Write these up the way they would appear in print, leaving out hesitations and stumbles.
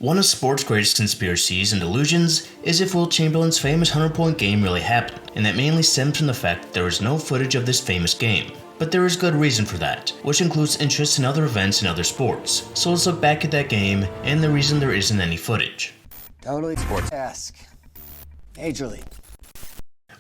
One of sports' greatest conspiracies and delusions is if Wilt Chamberlain's famous 100-point game really happened, and that mainly stems from the fact that there is no footage of this famous game. But there is good reason for that, which includes interest in other events in other sports. So let's look back at that game and the reason there isn't any footage. Totally sports-esque. Major League.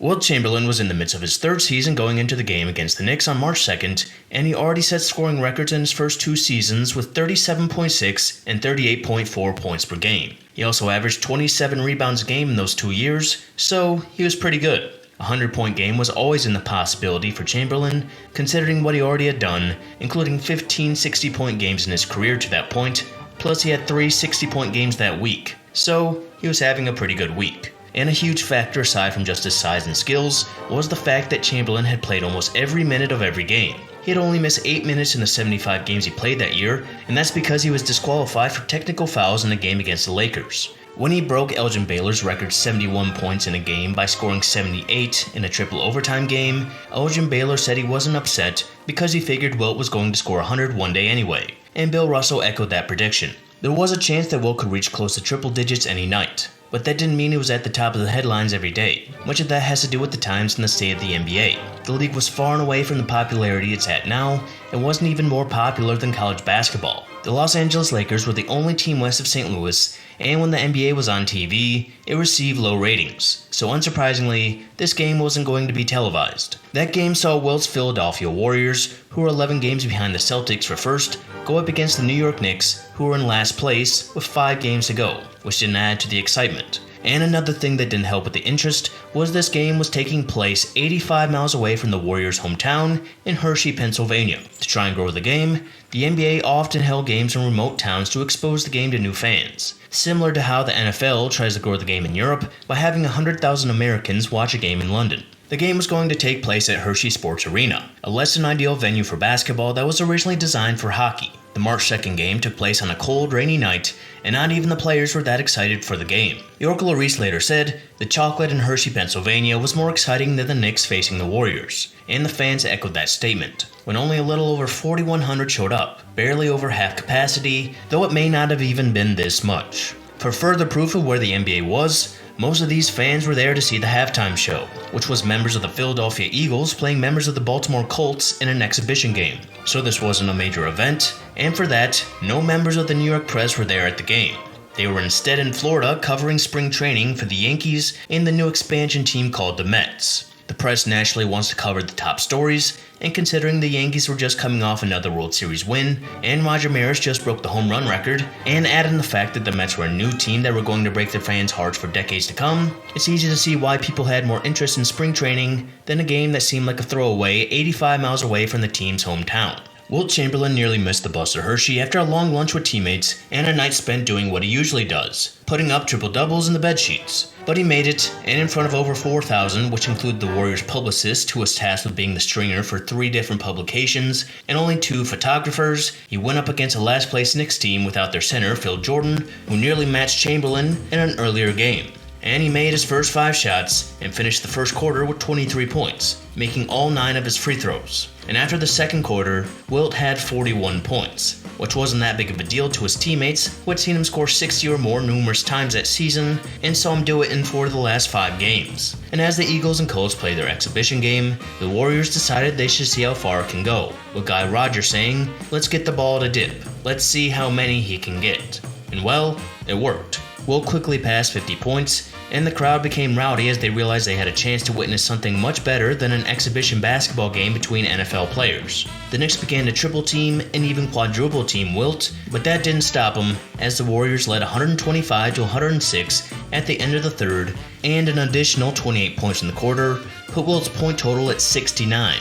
Wilt Chamberlain was in the midst of his third season going into the game against the Knicks on March 2nd, and he already set scoring records in his first two seasons with 37.6 and 38.4 points per game. He also averaged 27 rebounds a game in those 2 years, so he was pretty good. A 100-point game was always in the possibility for Chamberlain, considering what he already had done, including 15 60-point games in his career to that point, plus he had 3 60-point games that week, so he was having a pretty good week. And a huge factor aside from just his size and skills was the fact that Chamberlain had played almost every minute of every game. He had only missed 8 minutes in the 75 games he played that year, and that's because he was disqualified for technical fouls in the game against the Lakers. When he broke Elgin Baylor's record 71 points in a game by scoring 78 in a triple overtime game, Elgin Baylor said he wasn't upset because he figured Wilt was going to score 100 one day anyway, and Bill Russell echoed that prediction. There was a chance that Wilt could reach close to triple digits any night, but that didn't mean he was at the top of the headlines every day. Much of that has to do with the times and the state of the NBA. The league was far and away from the popularity it's at now, and wasn't even more popular than college basketball. The Los Angeles Lakers were the only team west of St. Louis, and when the NBA was on TV, it received low ratings. So unsurprisingly, this game wasn't going to be televised. That game saw Wilt's Philadelphia Warriors, who were 11 games behind the Celtics for first, go up against the New York Knicks, who were in last place with 5 games to go, which didn't add to the excitement. And another thing that didn't help with the interest was this game was taking place 85 miles away from the Warriors' hometown in Hershey, Pennsylvania. To try and grow the game, the NBA often held games in remote towns to expose the game to new fans, similar to how the NFL tries to grow the game in Europe by having 100,000 Americans watch a game in London. The game was going to take place at Hershey Sports Arena, a less than ideal venue for basketball that was originally designed for hockey. The March 2nd game took place on a cold, rainy night, and not even the players were that excited for the game. York Reese later said, "The chocolate in Hershey, Pennsylvania was more exciting than the Knicks facing the Warriors," and the fans echoed that statement. When only a little over 4,100 showed up, barely over half capacity, though it may not have even been this much. For further proof of where the NBA was, most of these fans were there to see the halftime show, which was members of the Philadelphia Eagles playing members of the Baltimore Colts in an exhibition game. So this wasn't a major event, and for that, no members of the New York press were there at the game. They were instead in Florida covering spring training for the Yankees and the new expansion team called the Mets. The press naturally wants to cover the top stories, and considering the Yankees were just coming off another World Series win, and Roger Maris just broke the home run record, and add in the fact that the Mets were a new team that were going to break their fans' hearts for decades to come, it's easy to see why people had more interest in spring training than a game that seemed like a throwaway 85 miles away from the team's hometown. Wilt Chamberlain nearly missed the bus to Hershey after a long lunch with teammates and a night spent doing what he usually does, putting up triple-doubles in the bedsheets. But he made it, and in front of over 4,000, which included the Warriors publicist who was tasked with being the stringer for 3 different publications, and only 2 photographers, he went up against a last-place Knicks team without their center, Phil Jordan, who nearly matched Chamberlain in an earlier game. And he made his first 5 shots and finished the first quarter with 23 points, making all 9 of his free throws. And after the second quarter, Wilt had 41 points, which wasn't that big of a deal to his teammates who had seen him score 60 or more numerous times that season and saw him do it in 4 of the last 5 games. And as the Eagles and Colts played their exhibition game, the Warriors decided they should see how far it can go, with Guy Rodgers saying, "Let's get the ball to dip. Let's see how many he can get." And well, it worked. Wilt quickly passed 50 points, and the crowd became rowdy as they realized they had a chance to witness something much better than an exhibition basketball game between NFL players. The Knicks began to triple team and even quadruple team Wilt, but that didn't stop him as the Warriors led 125 to 106 at the end of the third, and an additional 28 points in the quarter put Wilt's point total at 69.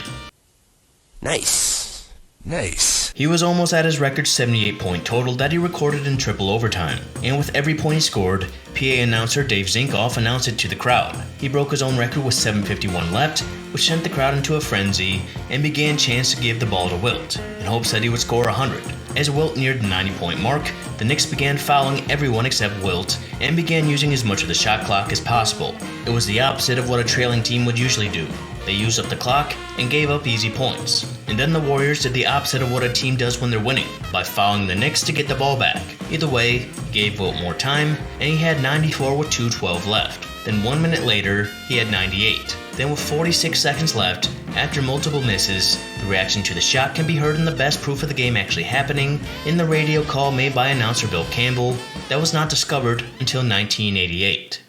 Nice. He was almost at his record 78-point total that he recorded in triple overtime, and with every point he scored, PA announcer Dave Zinkoff announced it to the crowd. He broke his own record with 7:51 left, which sent the crowd into a frenzy, and began chants to give the ball to Wilt, in hopes that he would score 100. As Wilt neared the 90-point mark, the Knicks began fouling everyone except Wilt, and began using as much of the shot clock as possible. It was the opposite of what a trailing team would usually do. They used up the clock and gave up easy points. And then the Warriors did the opposite of what a team does when they're winning, by fouling the Knicks to get the ball back. Either way, he gave Wilt more time, and he had 94 with 2:12 left. Then 1 minute later, he had 98. Then with 46 seconds left, after multiple misses, the reaction to the shot can be heard in the best proof of the game actually happening, in the radio call made by announcer Bill Campbell, that was not discovered until 1988.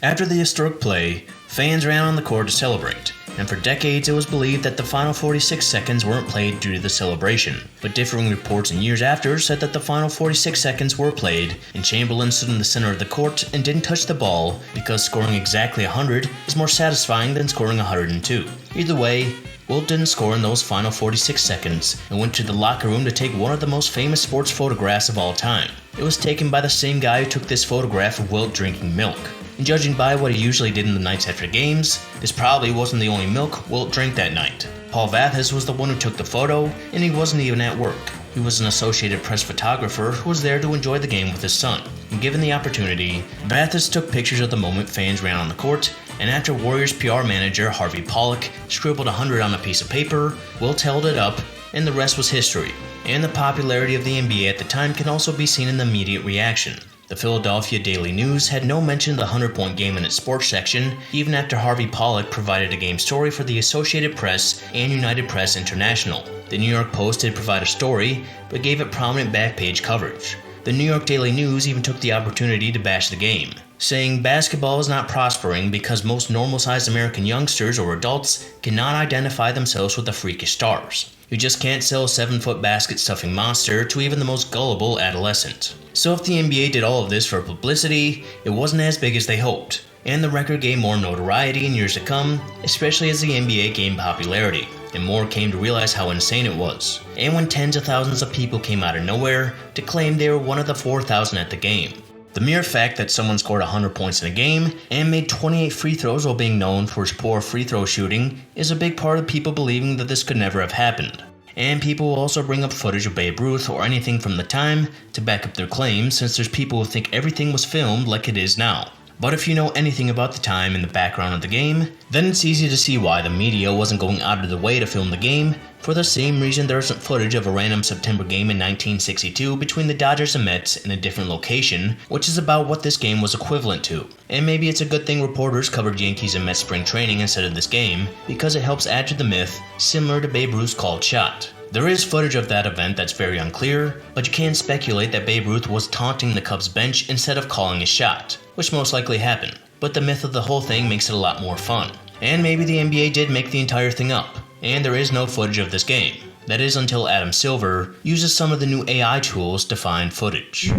After the historic play, fans ran on the court to celebrate, and for decades it was believed that the final 46 seconds weren't played due to the celebration. But differing reports in years after said that the final 46 seconds were played, and Chamberlain stood in the center of the court and didn't touch the ball because scoring exactly 100 is more satisfying than scoring 102. Either way, Wilt didn't score in those final 46 seconds and went to the locker room to take one of the most famous sports photographs of all time. It was taken by the same guy who took this photograph of Wilt drinking milk. And judging by what he usually did in the nights after games, this probably wasn't the only milk Wilt drank that night. Paul Vathis was the one who took the photo, and he wasn't even at work. He was an Associated Press photographer who was there to enjoy the game with his son. And given the opportunity, Vathis took pictures of the moment fans ran on the court, and after Warriors PR manager Harvey Pollack scribbled 100 on a piece of paper, Wilt held it up, and the rest was history. And the popularity of the NBA at the time can also be seen in the immediate reaction. The Philadelphia Daily News had no mention of the 100-point game in its sports section, even after Harvey Pollack provided a game story for the Associated Press and United Press International. The New York Post did provide a story, but gave it prominent back-page coverage. The New York Daily News even took the opportunity to bash the game, saying basketball is not prospering because most normal-sized American youngsters or adults cannot identify themselves with the freakish stars. You just can't sell a 7-foot basket-stuffing monster to even the most gullible adolescent. So if the NBA did all of this for publicity, it wasn't as big as they hoped, and the record gained more notoriety in years to come, especially as the NBA gained popularity, and more came to realize how insane it was. And when tens of thousands of people came out of nowhere to claim they were one of the 4,000 at the game. The mere fact that someone scored 100 points in a game and made 28 free throws while being known for his poor free throw shooting is a big part of people believing that this could never have happened. And people will also bring up footage of Babe Ruth or anything from the time to back up their claims, since there's people who think everything was filmed like it is now. But if you know anything about the time and the background of the game, then it's easy to see why the media wasn't going out of their way to film the game, for the same reason there isn't footage of a random September game in 1962 between the Dodgers and Mets in a different location, which is about what this game was equivalent to. And maybe it's a good thing reporters covered Yankees and Mets spring training instead of this game, because it helps add to the myth, similar to Babe Ruth's called shot. There is footage of that event that's very unclear, but you can speculate that Babe Ruth was taunting the Cubs bench instead of calling a shot, which most likely happened. But the myth of the whole thing makes it a lot more fun. And maybe the NBA did make the entire thing up, and there is no footage of this game. That is until Adam Silver uses some of the new AI tools to find footage.